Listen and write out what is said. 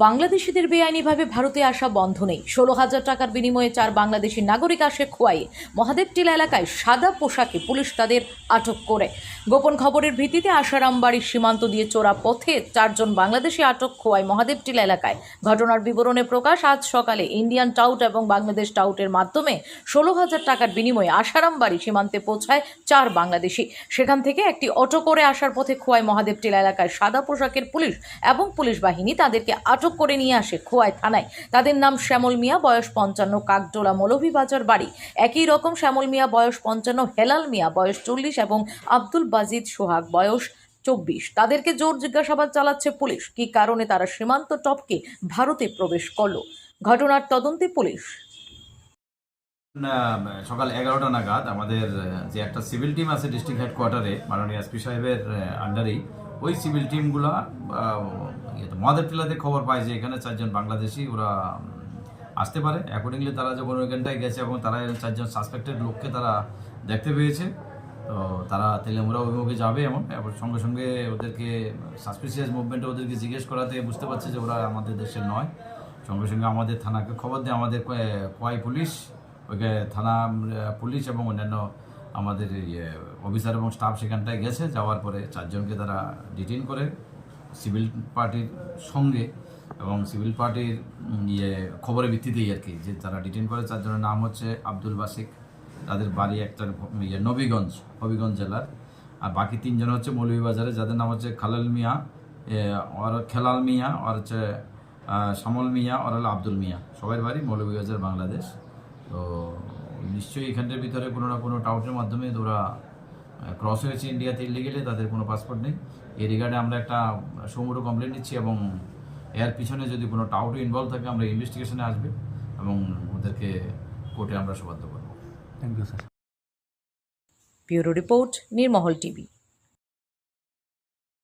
বাংলাদেশিদের বেআইনিভাবে ভারতে আসা বন্ধ নেই। 16,000 টাকার বিনিময়ে 4 বাংলাদেশি নাগরিক আসে খোয়াইয়ে। মহাদেব টিলা এলাকায় সাদা পোশাকে পুলিশ তাদের আটক করে। গোপন খবরের ভিত্তিতে আশারামবাড়ির সীমান্ত দিয়ে চোরা পথে 4 জন বাংলাদেশি আটক খোয়াই মহাদেব টিলা এলাকায়। ঘটনার বিবরণে প্রকাশ, আজ সকালে ইন্ডিয়ান টাউট এবং বাংলাদেশ টাউটের মাধ্যমে 16,000 টাকার বিনিময়ে আশারামবাড়ি সীমান্তে পৌঁছায় 4 বাংলাদেশি। সেখান থেকে একটি অটো করে আসার পথে খোয়াই মহাদেব টিলা এলাকায় সাদা পোশাকের পুলিশ এবং পুলিশ বাহিনী তাদেরকে আটক করে নিয়ে আসে খোয়াই থানায়। তাদের নাম শ্যামল মিয়া, বয়স 55, কাকডোলা মৌলভীবাজার বাড়ি। একই রকম শ্যামল মিয়া বয়স 55, হেলাল মিয়া বয়স 40 এবং আব্দুল বাজিদ সোহাগ বয়স 24। তাদেরকে জোর জিজ্ঞাসাবাদ চালাচ্ছে পুলিশ, কি কারণে তারা সীমান্ত টপকে ভারতে প্রবেশ করলো। ঘটনার তদন্তে পুলিশ। সকাল 11টা নাগাদ আমাদের যে একটা সিভিল টিম আছে ডিস্ট্রিক্ট হেডকোয়ার্টারে মাননীয় এসপি সাহেবের আন্ডারেই, ওই সিভিল টিমগুলো মহাদেব টিলাতে খবর পায় যে এখানে 4 জন বাংলাদেশি ওরা আসতে পারে। অ্যাকর্ডিংলি তারা যখন ওইখানটায় গেছে এবং তারা 4 জন সাসপেক্টেড লোককে তারা দেখতে পেয়েছে, তো তারা তেলেমুরা অভিমুখে যাবে এবং সঙ্গে সঙ্গে ওদেরকে সাসপিসিয়াস মুভমেন্টে ওদেরকে জিজ্ঞেস করাতে বুঝতে পারছে যে ওরা আমাদের দেশের নয়। সঙ্গে সঙ্গে আমাদের থানাকে খবর দেয়, আমাদের কোয়াই পুলিশ, ওইখানে থানা পুলিশ এবং অন্যান্য আমাদের অফিসার এবং স্টাফ সেখানটায় গেছে। যাওয়ার পরে 4 জনকে তারা ডিটেইন করে সিভিল পার্টির সঙ্গে, এবং সিভিল পার্টির খবরের ভিত্তিতেই আর কি যে তারা ডিটেইন করে। 4 জনের নাম হচ্ছে আব্দুল বাসিক, তাদের বাড়ি একটা নবীগঞ্জ, হবিগঞ্জ জেলার। আর বাকি 3 জন হচ্ছে মৌলভীবাজারে, যাদের নাম হচ্ছে খালাল মিয়া, আর খেলাল মিয়া, আর হচ্ছে শ্যামল মিয়া, আর হলো আব্দুল মিয়া। সবার বাড়ি মৌলভীবাজার, বাংলাদেশ। তো নিশ্চয়ই এখানটার ভিতরে কোনো না কোনো টাউটের মাধ্যমে ওরা ক্রস হয়েছে ইন্ডিয়াতে ইলিগেলি, তাদের কোনো পাসপোর্ট নেই। এই রিগার্ডে আমরা একটা সমূহ কমপ্লেন নিচ্ছি এবং এর পিছনে যদি কোনো টাউটও ইনভলভ থাকে আমরা ইনভেস্টিগেশনে আসবে এবং ওদেরকে কোর্টে আমরা সোপর্দ করব। Thank you sir. Bureau report, Nirmahal TV.